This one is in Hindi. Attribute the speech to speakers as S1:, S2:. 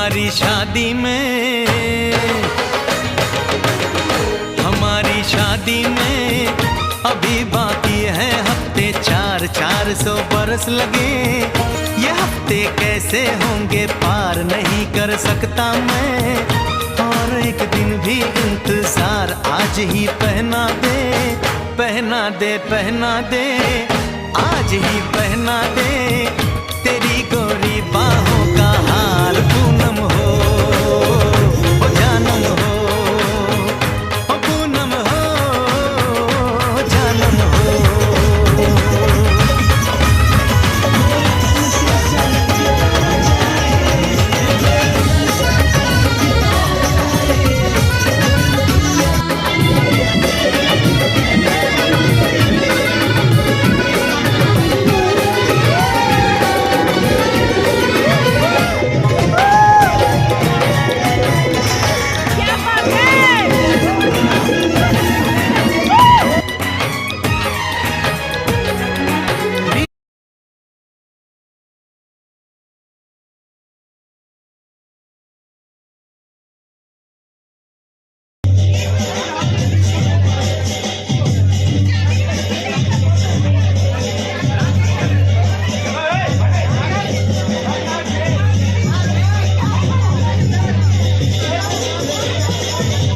S1: हमारी शादी में, हमारी शादी में अभी बाकी है हफ्ते 400 बरस लगे। ये हफ्ते कैसे होंगे पार नहीं कर सकता मैं, और एक दिन भी इंतजार आज ही पहना दे, पहना दे, पहना दे, आज ही पहना दे।